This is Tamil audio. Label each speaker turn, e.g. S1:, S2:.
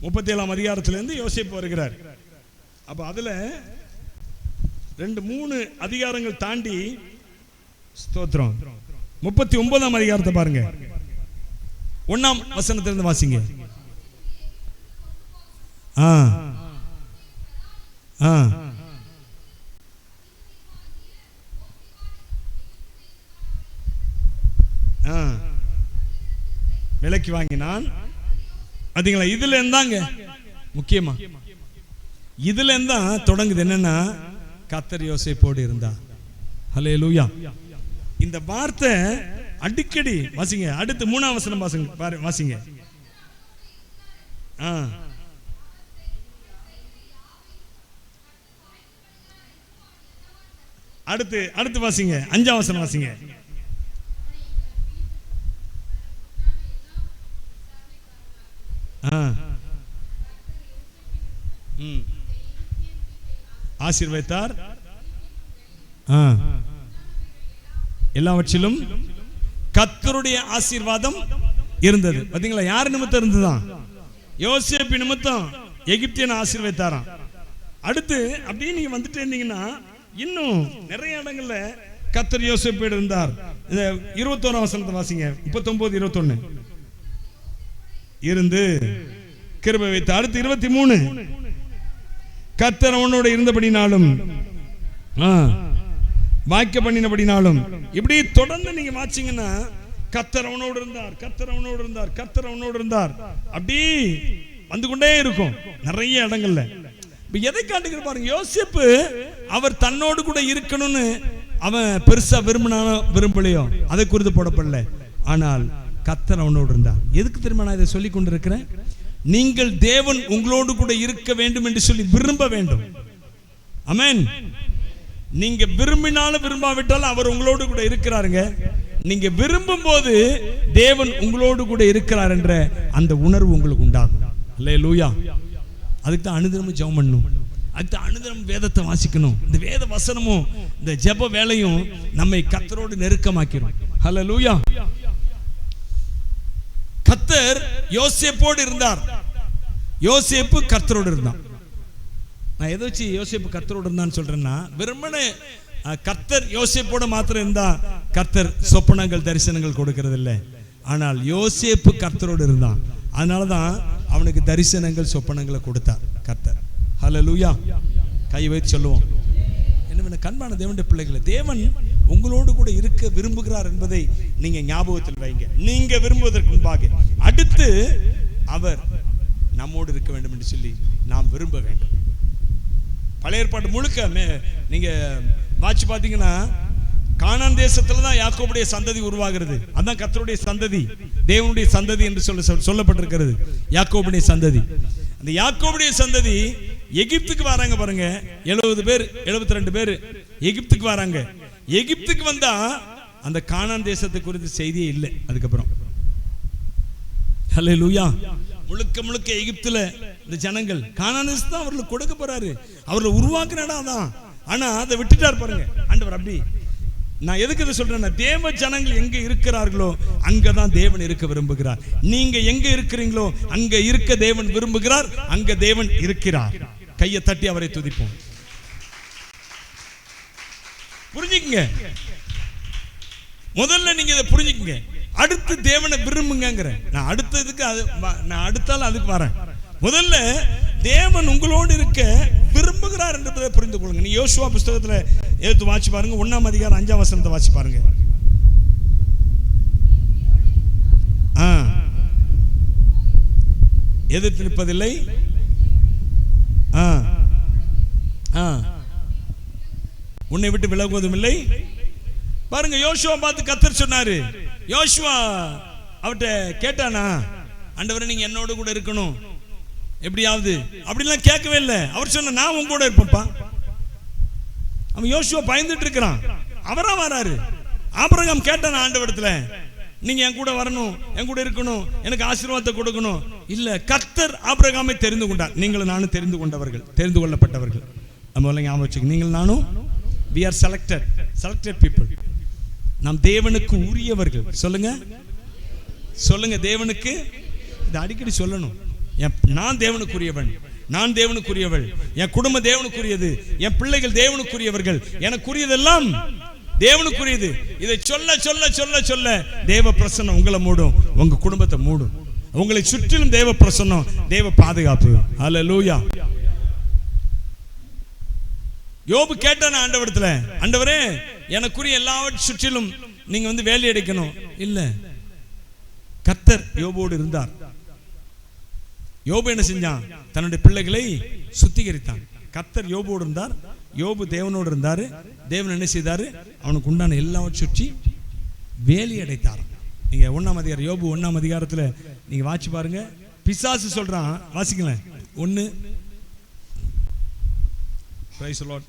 S1: 37ஆம் அதிகாரத்திலிருந்து யோசேப்பு வருகிறார். அப்ப அதுல 2-3 அதிகாரங்கள் தாண்டி ஸ்தோத்திரம் 39ஆம் அதிகாரத்தை பாருங்க. 1ஆம் வசனத்திலிருந்து வாசிங்க. விலைக்கு வாங்கினான். அதுங்களா இதுல இருந்தாங்க முக்கியமா, இதுல இருந்தா தொடங்குது. என்னன்னா கர்த்தர் யோசேப்போடு இருந்தா. ஹல்லேலூயா. இந்த வார்த்தை அடிக்கடி வாசிங்க. அடுத்து 3ஆம் வசனம் வாசிங்க. அடுத்து வாசிங்க. 5ஆம் வசனம் வாசிங்க. ஆசீர்வதித்தார். எல்லாவற்றிலும் கர்த்தருடைய ஆசீர்வாதம் இருந்தது. பாத்தீங்களா? யார் நிமித்தம் இருந்ததுதான்? யோசேப்பு நிமித்தம் எகிப்தியனை ஆசீர்வதித்தாராம். அடுத்து அப்படியே நீங்க வந்துட்டு இருந்தீங்கன்னா இன்னும் நிறைய இடங்கள்ல கர்த்தர் யோசேப்போடு இருந்தார். 21ஆம் வசனத்தை வாசிங்க. 39-21 இருந்து கிருபை வைத்தார். அடுத்து 23 கர்த்தர் அவனோடு இருந்தபடினாலும் வாய்க்க பண்ணினபடினாலும், இப்படி தொடர்ந்து நீங்க வாசிங்கன்னா கர்த்தர் அவனோடு இருந்தார், கர்த்தர் அவனோடு இருந்தார், கர்த்தர் அவனோடு இருந்தார், அப்படி வந்து கொண்டே இருக்கும் நிறைய இடங்கள்ல. எதை காட்டுகிற பாருங்க, யோசேப்பு அவர் தன்னோடு கூட இருக்கணும்னு அவன் பெருசா விரும்பினானோ விரும்பலையோ அதை குறித்து போடப்படல. ஆனால் கர்த்தர் அவனோடு இருந்தார். எதுக்கு திரும்ப நான் இதை சொல்லி கொண்டிருக்கிறேன்? நீங்கள் தேவன் உங்களோடு கூட இருக்க வேண்டும் என்று சொல்லி விரும்ப வேண்டும். ஆமென். நீங்க விரும்பினாலும் விரும்பாவிட்டாலும் அவர் உங்களோடு கூட இருக்கிறாருங்க. நீங்க விரும்பும் போது தேவன் உங்களோடு கூட இருக்கிறார் என்ற அந்த உணர்வு உங்களுக்கு உண்டாகும். அல்லேலூயா. அதுக்கு தான் அனுதினமும் ஜெபம் பண்ணணும். அதுக்கு தான் அனுதினமும் வேதத்தை வாசிக்கணும். இந்த வேத வசனமும் இந்த ஜெப வேலையும் நம்மை கர்த்தரோடு நெருக்கமாக்கிறோம். அல்லேலூயா. கர்த்தர் யோசேப்போடு இருந்தார். யோசேப்பு கர்த்தரோடு இருந்தான். நான் எதை வச்சு யோசேப்பு கர்த்தரோடு இருந்தான்னு சொல்றேன்னா, வெறுமனே கர்த்தர் யோசேப்போட மாத்திரம் இருந்தா கர்த்தர் சொப்பனங்கள் தரிசனங்கள் கொடுக்கிறது இல்லை. ஆனால் யோசேப்பு கர்த்தரோடு இருந்தான். அதனாலதான் அவனுக்கு தரிசனங்கள் சொப்பனங்களை கொடுத்தார் கர்த்தர். ஹல்லேலூயா. கை வைத்து சொல்லுவோம். என்ன கண்பான தேவனுடைய பிள்ளைகளை, தேவன் உங்களோடு கூட இருக்க விரும்புகிறார் என்பதை நீங்க ஞாபகத்தில் வைங்க. நீங்க விரும்புவதற்கு முன்பாக அடுத்து அவர் நம்மோடு இருக்க வேண்டும் என்று சொல்லி நாம் விரும்ப வேண்டும். பழைய ஏற்பாடு முழுக்க நீங்க வாட்சி பார்த்தீங்கன்னா கானான் தேசத்துல தான் யாக்கோபுடைய சந்ததி உருவாகிறது. அதான் கர்த்தருடைய சந்ததி, தேவனுடைய சந்ததி என்று சொல்லப்பட்டிருக்கிறது. யாக்கோபுடைய சந்ததி. அந்த யாக்கோபுடைய சந்ததி எகிப்துக்கு வராங்க பாருங்க. 70 பேர் 72 பேர் எகிப்துக்கு வராங்க. எகிப்துக்கு வந்தா அந்த கானான் தேசத்தை குறித்து செய்தியே இல்லை. அதுக்கப்புறம் ஹல்லேலூயா. முழுக்க முழுக்க எகிப்துல இந்த ஜனங்கள் கானான் தேசத்தை தான் அவர்களுக்கு கொடுக்க போறாரு. அவர்களை உருவாக்குன இடம் தான். ஆனா அதை விட்டுட்டார் பாருங்க ஆண்டவர். அப்படி நான் எதுக்கு இதை சொல்றேன்னா, தேவ ஜனங்கள் எங்க இருக்கிறார்களோ அங்கதான் தேவன் இருக்க விரும்புகிறார். நீங்க எங்க இருக்கிறீங்களோ அங்க இருக்க தேவன் விரும்புகிறார். அங்க தேவன் இருக்கிறார். கையை தட்டி அவரை துதிப்போம். புரிஞ்சுக்குங்க. முதல்ல நீங்க இதை புரிஞ்சுக்குங்க. அடுத்து தேவனை விரும்புங்க. நான் அடுத்ததுக்கு நான் அடுத்தாலும் அதுக்கு வரேன். முதல்ல தேவன் உங்களோடு இருக்க விரும்புகிறார் என்பதை புரிந்து கொள்ளுங்க. நீ யோசுவா புஸ்தகத்துல எடுத்து வாசி பாருங்க. 1ஆம் அதிகாரம் 5ஆம் வசனத்தை வாசி பாருங்க. எதிர்த்து நிற்பதில்லை, உன்னை விட்டு விலகுவதும் இல்லை. பாருங்க, யோசுவா பார்த்து கர்த்தர் சொன்னாரு. யோசுவா அவர்கிட்ட கேட்டானா, ஆண்டவரே நீங்க என்னோட கூட இருக்கணும் எப்படியாவது, அப்படிலாம் கேட்கவே இல்லை. அவர் சொன்ன நான் உங்க கூட இருப்பேன்ப்பா. அவன் யோசுவா பயந்துட்டு இருக்கிறான். அவரா வராரு. ஆபிரகாம் கேட்டான் ஆண்டவரிடத்துல, நீங்க என் கூட வரணும், என் கூட இருக்கணும், எனக்கு ஆசீர்வாதத்தை கொடுக்கணும். இல்ல, கர்த்தர் ஆபிரகாமை தெரிந்து கொண்டார். நீங்களும் நானும் தெரிந்து கொண்டவர்கள், தெரிந்து கொள்ளப்பட்டவர்கள். நம்ம ஞாபகம் வச்சுக்க, நீங்கள் நானும் we are selected people. நாம் தேவனுக்கு உரியவர்கள். சொல்லுங்க சொல்லுங்க, தேவனுக்கு. இது அடிக்கடி சொல்லணும். நான் தேவனுக்குரியவன், நான் தேவனுக்குரியவள், என் குடும்பம் தேவனுக்குரியது, என் பிள்ளைகள் தேவனுக்குரியவர்கள், எனக்குரியதெல்லாம் தேவனுக்குரியது. இதை சொல்ல சொல்ல சொல்ல சொல்ல தேவ பிரசன்னம் உங்களை மூடும், உங்க குடும்பத்தை மூடும். உங்களை சுற்றிலும் தேவ பிரசன்னம், தேவ பாதுகாப்பு. ஹல்லேலூயா. யோபு கேட்டான ஆண்டவரத்துல, ஆண்டவரே எனக்குரிய எல்லாவற்றையும் சுற்றிலும் நீங்க வேலை எடுக்கணும். இல்ல, கர்த்தர் யோபோடு இருந்தார். யோபு என்ன செஞ்சான்? தன்னுடைய பிள்ளைகளை சுத்திகரித்தான். கர்த்தர் யோபோடு இருந்தார், யோபு தேவனோடு இருந்தாரு. தேவன் என்ன செய்தாரு? அவனுக்கு உண்டான எல்லாவற்றையும் சுற்றி வேலி அடைத்தார். நீங்க 1ஆம் அதிகாரம், யோபு 1ஆம் அதிகாரத்துல நீங்க வாசி பாருங்க. பிசாசு சொல்றான், வாசிக்கல 1. Praise the Lord.